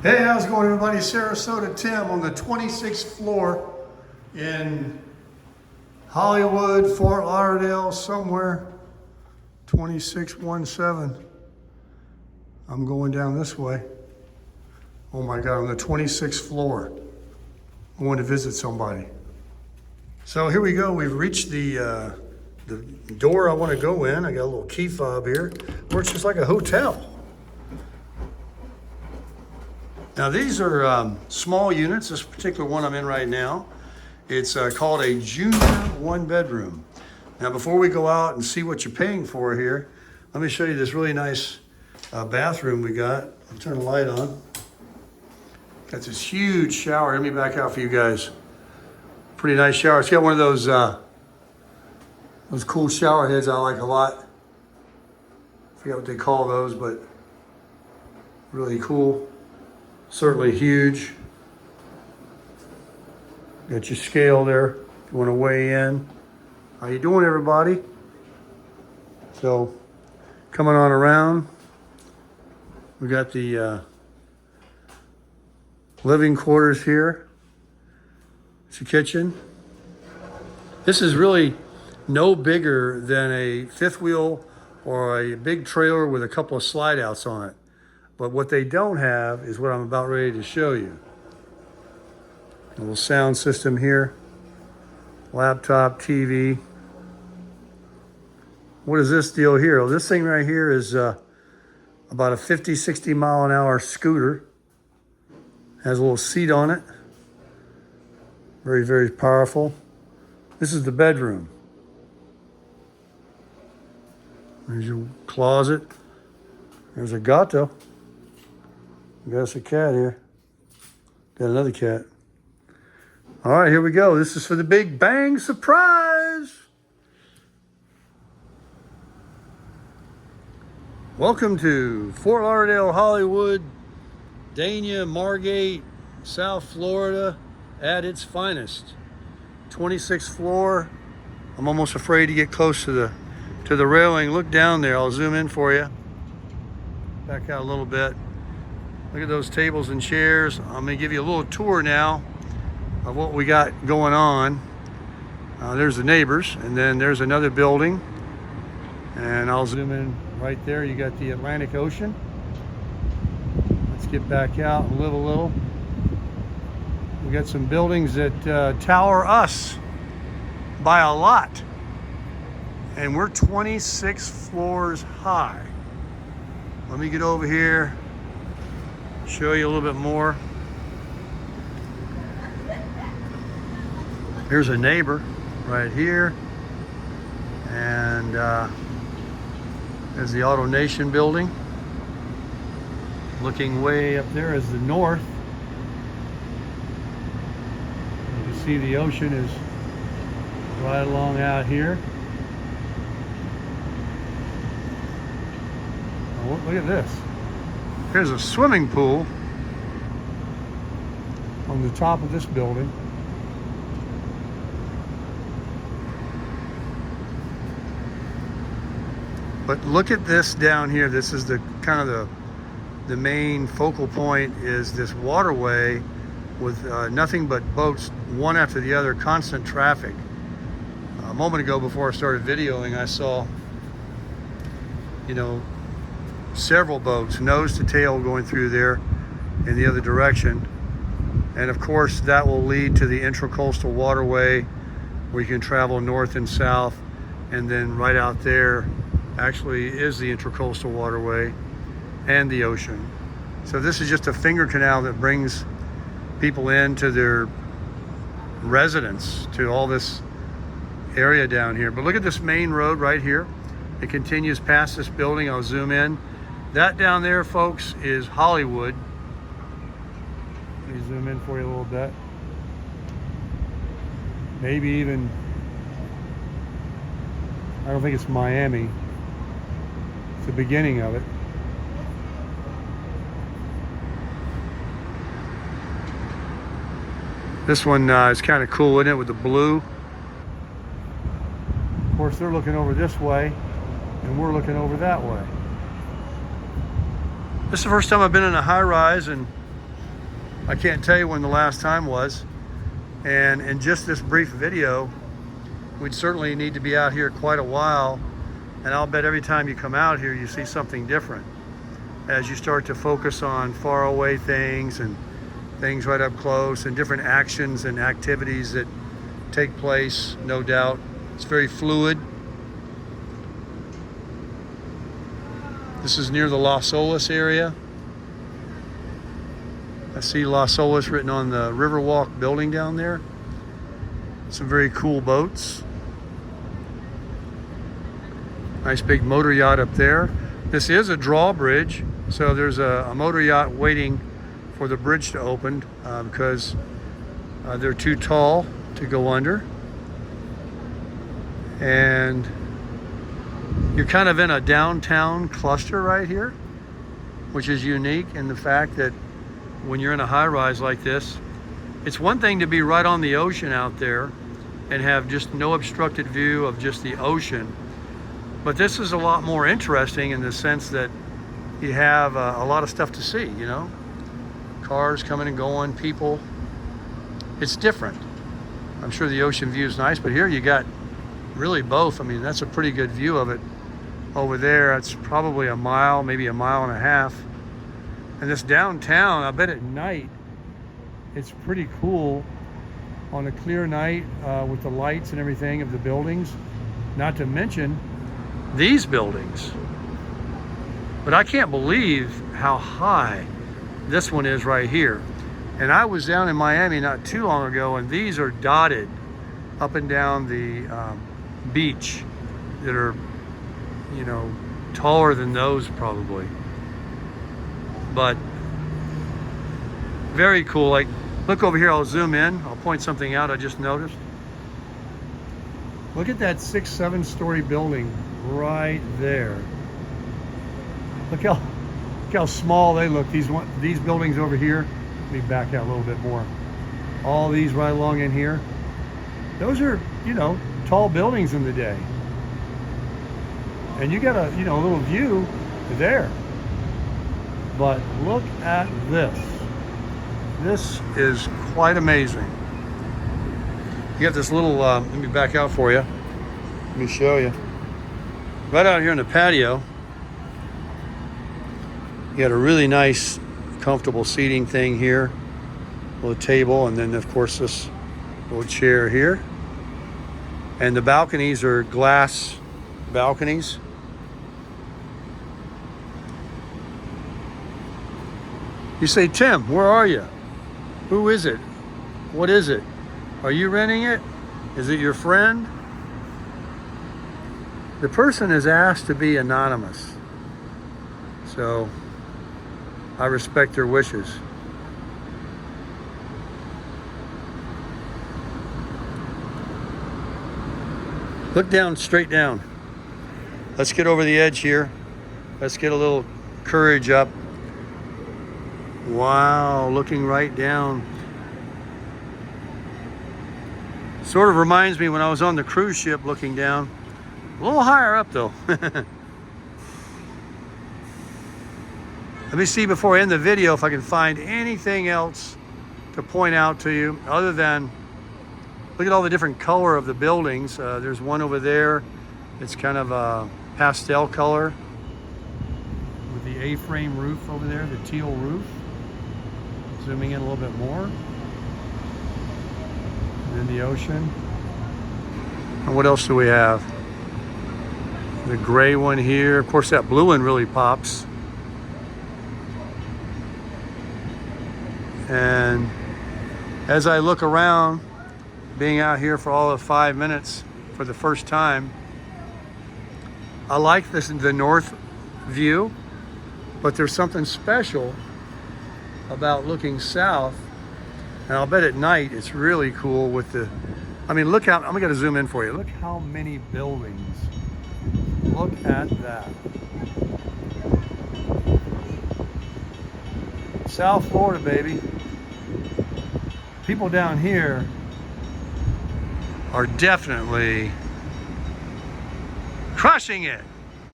Hey, how's it going, everybody? Sarasota Tim on the 26th floor in Hollywood, Fort Lauderdale, somewhere. 2617. I'm going down this way. Oh my God, on the 26th floor. I want to visit somebody. So here we go. We've reached the door I want to go in. I got a little key fob here. Works just like a hotel. Now these are small units. This particular one I'm in right now, it's called a junior one bedroom. Now before we go out and see what you're paying for here, let me show you this really nice bathroom we got. I'll turn the light on. Got this huge shower. Let me back out for you guys. Pretty nice shower. It's got one of those cool shower heads I like a lot. I forget what they call those, but really cool. Certainly huge. Got your scale there if you want to weigh in. How you doing, everybody? So, coming on around, we got the living quarters here. It's a kitchen. This is really no bigger than a fifth wheel or a big trailer with a couple of slide outs on it. But what they don't have is what I'm about ready to show you. A little sound system here. Laptop, TV. What is this deal here? Well, this thing right here is about a 50, 60 mile an hour scooter. Has a little seat on it. Very, very powerful. This is the bedroom. There's your closet. There's a gato. Got us a cat here. Got another cat. All right, here we go. This is for the Big Bang surprise. Welcome to Fort Lauderdale, Hollywood, Dania, Margate, South Florida at its finest. 26th floor. I'm almost afraid to get close to the railing. Look down there. I'll zoom in for you. Back out a little bit. Look at those tables and chairs. I'm going to give you a little tour now of what we got going on. There's the neighbors, and then there's another building. And I'll zoom in right there. You got the Atlantic Ocean. Let's get back out and live a little. We got some buildings that tower us by a lot. And we're 26 floors high. Let me get over here. Show you a little bit more. Here's a neighbor right here. And there's the Auto Nation building. Looking way up there is the north. You can see the ocean is right along out here. Oh, look at this. Here's a swimming pool on the top of this building. But look at this down here. This is the kind of the main focal point is this waterway with nothing but boats, one after the other, constant traffic. A moment ago, before I started videoing, I saw, several boats, nose to tail, going through there in the other direction. And of course, that will lead to the intracoastal waterway where you can travel north and south. And then right out there actually is the intracoastal waterway and the ocean. So this is just a finger canal that brings people into their residence, to all this area down here. But look at this main road right here. It continues past this building. I'll zoom in. That down there, folks, is Hollywood. Let me zoom in for you a little bit. Maybe even, I don't think it's Miami. It's the beginning of it. This one is kind of cool, isn't it, with the blue? Of course, they're looking over this way, and we're looking over that way. This is the first time I've been in a high-rise, and I can't tell you when the last time was. And in just this brief video, we'd certainly need to be out here quite a while. And I'll bet every time you come out here, you see something different as you start to focus on far away things and things right up close and different actions and activities that take place, no doubt. It's very fluid. This is near the Las Olas area. I see Las Olas written on the Riverwalk building down there. Some very cool boats. Nice big motor yacht up there. This is a drawbridge, so there's a motor yacht waiting for the bridge to open because they're too tall to go under. And you're kind of in a downtown cluster right here, which is unique in the fact that when you're in a high-rise like this, it's one thing to be right on the ocean out there and have just no obstructed view of just the ocean. But this is a lot more interesting in the sense that you have a lot of stuff to see, you know? Cars coming and going, people. It's different. I'm sure the ocean view is nice, but here you got really both. I mean, that's a pretty good view of it. Over there, it's probably a mile, maybe a mile and a half. And this downtown, I bet at night, it's pretty cool on a clear night with the lights and everything of the buildings. Not to mention these buildings. But I can't believe how high this one is right here. And I was down in Miami not too long ago, and these are dotted up and down the beach that are, you know, taller than those probably. But very cool. Like, look over here, I'll zoom in. I'll point something out I just noticed. Look at that 6-7 story building right there. Look how small they look. These buildings over here. Let me back out a little bit more. All these right along in here. Those are, you know, tall buildings in the day. And you got a, you know, a little view there. But look at this. This is quite amazing. You got this little, let me back out for you. Let me show you. Right out here in the patio, you got a really nice, comfortable seating thing here. A little table, and then of course this little chair here. And the balconies are glass balconies. You say, Tim, where are you? Who is it? What is it? Are you renting it? Is it your friend? The person is asked to be anonymous. So I respect their wishes. Look down, straight down. Let's get over the edge here. Let's get a little courage up. Wow, looking right down. Sort of reminds me when I was on the cruise ship looking down. A little higher up though. Let me see before I end the video if I can find anything else to point out to you other than look at all the different color of the buildings. There's one over there. It's kind of a pastel color with the A-frame roof over there, the teal roof. Zooming in a little bit more. And then the ocean. And what else do we have? The gray one here. Of course, that blue one really pops. And as I look around, being out here for all of 5 minutes for the first time, I like this, the north view, but there's something special about looking south. And I'll bet at night it's really cool with the, I mean, look how, I'm gonna zoom in for you. Look how many buildings. Look at that. South Florida, baby. People down here are definitely crushing it.